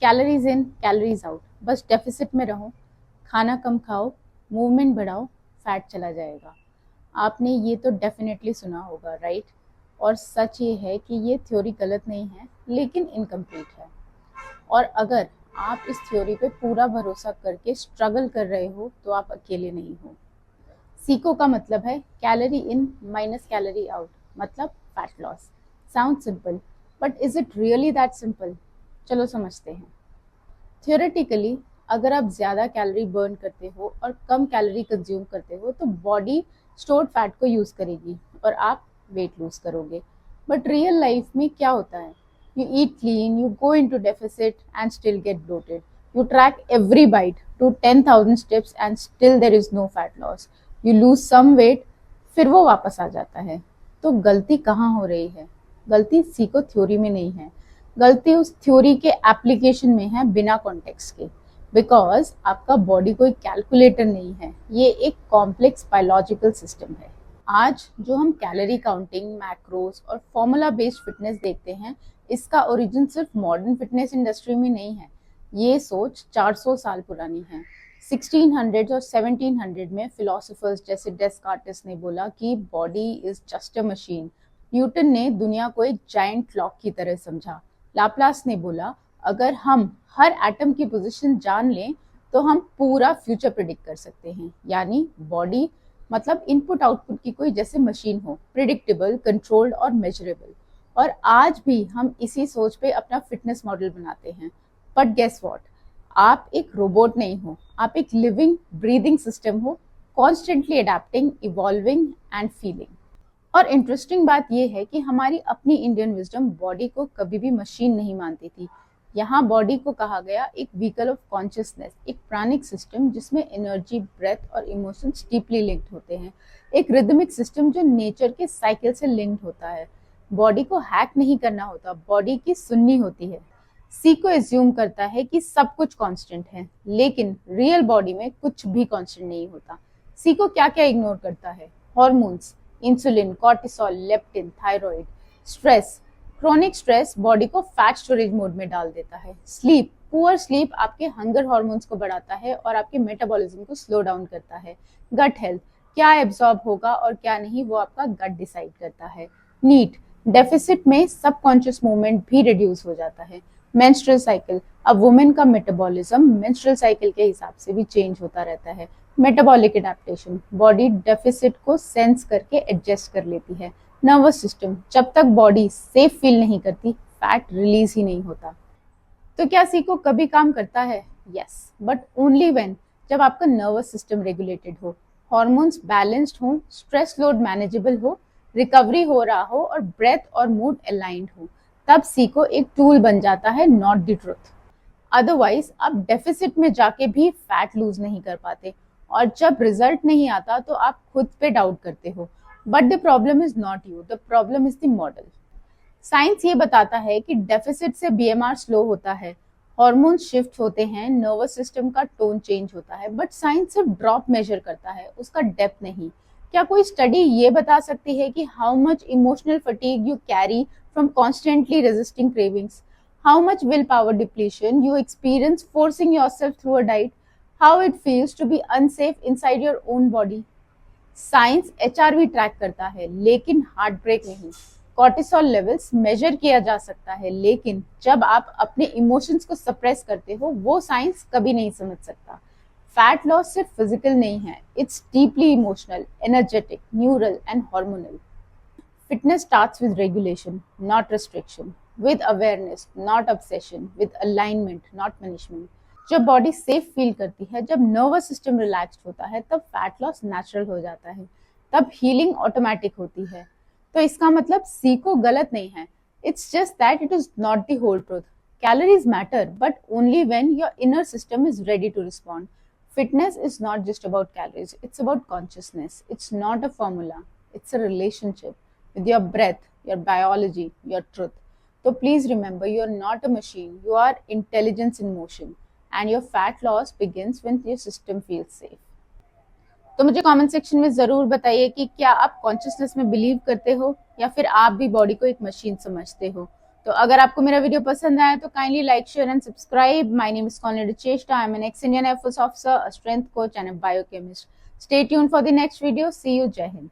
Calories in calories out, बस deficit में रहो, खाना कम खाओ, मूवमेंट बढ़ाओ, फैट चला जाएगा। आपने ये तो डेफिनेटली सुना होगा, राइट? और सच ये है कि ये थ्योरी गलत नहीं है, लेकिन इनकम्प्लीट है। और अगर आप इस थ्योरी पे पूरा भरोसा करके स्ट्रगल कर रहे हो तो आप अकेले नहीं हो। सीको का मतलब है calorie in minus calorie out, मतलब fat loss. Sound simple, but is it really that simple? चलो समझते हैं। थियोरेटिकली अगर आप ज़्यादा कैलोरी बर्न करते हो और कम कैलोरी कंज्यूम करते हो तो बॉडी स्टोर्ड फैट को यूज़ करेगी और आप वेट लूज करोगे। बट रियल लाइफ में क्या होता है? You eat clean, you go into deficit and still get bloated. You track every bite to 10,000 steps and still there is no fat loss. You lose some weight, फिर वो वापस आ जाता है। तो गलती कहाँ हो रही है? गलती सीको थ्योरी में नहीं है, गलती उस थ्योरी के एप्लीकेशन में है, बिना कॉन्टेक्स्ट के। बिकॉज आपका बॉडी कोई कैलकुलेटर नहीं है, ये एक कॉम्प्लेक्स बायोलॉजिकल सिस्टम है। आज जो हम कैलोरी काउंटिंग, मैक्रोस और फॉर्मूला बेस्ड फिटनेस देखते हैं, इसका ओरिजिन सिर्फ मॉडर्न फिटनेस इंडस्ट्री में नहीं है। ये सोच 400 साल पुरानी है। 1600 और 1700 में फिलोसोफर्स जैसे डेस्कार्टिस ने बोला कि body is just a machine. Newton ने दुनिया को एक जायंट क्लॉक की तरह समझा। लाप्लास ने बोला अगर हम हर एटम की पोजीशन जान लें तो हम पूरा फ्यूचर प्रिडिक्ट कर सकते हैं। यानी बॉडी मतलब इनपुट आउटपुट की कोई जैसे मशीन हो, प्रिडिक्टेबल, कंट्रोल्ड और मेजरेबल। और आज भी हम इसी सोच पे अपना फिटनेस मॉडल बनाते हैं। बट गेस व्हाट, आप एक रोबोट नहीं हो, आप एक लिविंग ब्रीदिंग सिस्टम हो, constantly adapting, evolving and feeling. और इंटरेस्टिंग बात यह है कि हमारी अपनी इंडियन विजडम बॉडी को कभी भी मशीन नहीं मानती थी। यहाँ बॉडी को कहा गया एक व्हीकल ऑफ कॉन्शियसनेस, एक प्राणिक सिस्टम जिसमें एनर्जी, ब्रेथ और इमोशंस डीपली लिंक्ड होते हैं। एक रिदमिक सिस्टम जो नेचर के साइकिल से लिंक्ड होता है। बॉडी को हैक नहीं करना होता, बॉडी की सुननी होती है। सी को एज्यूम करता है कि सब कुछ कांस्टेंट है, लेकिन रियल बॉडी में कुछ भी कांस्टेंट नहीं होता। सी को क्या क्या इग्नोर करता है? Hormones, insulin, cortisol, leptin, thyroid, stress. Chronic stress body को फैट स्टोरेज मोड में डाल देता है। स्लीप, पुअर स्लीप आपके हंगर हार्मोन्स को बढ़ाता है और आपके मेटाबॉलिज्म को स्लो डाउन करता है। गट हेल्थ, क्या एब्जॉर्ब होगा और क्या नहीं वो आपका गट डिसाइड करता है। नीट, डेफिसिट में सबकॉन्शियस मूवमेंट भी रिड्यूस हो जाता है। मेंस्ट्रुअल साइकिल, अब वुमेन का मेटाबॉलिज्म मेंस्ट्रुअल साइकिल के हिसाब से भी चेंज होता रहता है। मेटाबॉलिक एडेप्टेशन, बॉडी डेफिसिट को सेंस करके एडजस्ट कर लेती है। नर्वस सिस्टम, जब तक बॉडी सेफ फील नहीं करती फैट रिलीज ही नहीं होता। तो क्या सीको कभी काम करता है? यस, बट ओनली व्हेन, जब आपका नर्वस सिस्टम रेगुलेटेड हो, हॉर्मोन्स बैलेंस्ड हो, स्ट्रेस लोड मैनेजेबल हो, रिकवरी हो रहा हो और ब्रेथ और मूड अलाइंड हो, तब सीको एक टूल बन जाता है, नॉट द ट्रुथ। अदरवाइज आप डेफिसिट में जाके भी फैट लूज नहीं कर पाते और जब रिजल्ट नहीं आता तो आप खुद पे डाउट करते हो। But the problem is not you, the problem is the model. Science ये बताता है कि डेफिसिट से बीएमआर स्लो होता है, हॉर्मोन्स शिफ्ट होते हैं, नर्वस सिस्टम का टोन चेंज होता है। बट साइंस सिर्फ ड्रॉप मेजर करता है, उसका डेप्थ नहीं। क्या कोई स्टडी ये बता सकती है कि how much emotional fatigue you carry from constantly resisting cravings? How much willpower depletion you experience forcing yourself through a diet? How it feels to be unsafe inside your own body? Science HRV track करता है लेकिन heart break नहीं। Cortisol levels major किया जा सकता है, लेकिन जब आप अपने इमोशंस को सप्रेस करते हो वो साइंस कभी नहीं समझ सकता। फैट लॉस सिर्फ फिजिकल नहीं है, it's deeply emotional, energetic, neural and hormonal. Fitness starts with regulation, not restriction, with awareness, not obsession, with alignment, not punishment. जब बॉडी सेफ फील करती है, जब नर्वस सिस्टम रिलैक्स्ड होता है, तब फैट लॉस नेचुरल हो जाता है, तब हीलिंग ऑटोमेटिक होती है। तो इसका मतलब सीको गलत नहीं है, it's just that it is not the whole truth. Calories matter, but only when your inner system is ready to respond. Fitness is not just about calories, it's about consciousness. It's not a formula, it's a relationship with your breath, your biology, your truth. So please remember, you are not a machine, you are intelligence in motion, and your fat loss begins when your system feels safe. तो मुझे comment section में जरूर बताइए कि क्या आप consciousness में believe करते हो या फिर आप भी बॉडी को एक मशीन समझते हो। तो अगर आपको मेरा वीडियो पसंद आया तो kindly like, share and subscribe. My name is कॉलनी Cheshta. I am an ex Indian air force officer, a strength coach and a biochemist. Stay tune for the next video. See you. जय हिंद.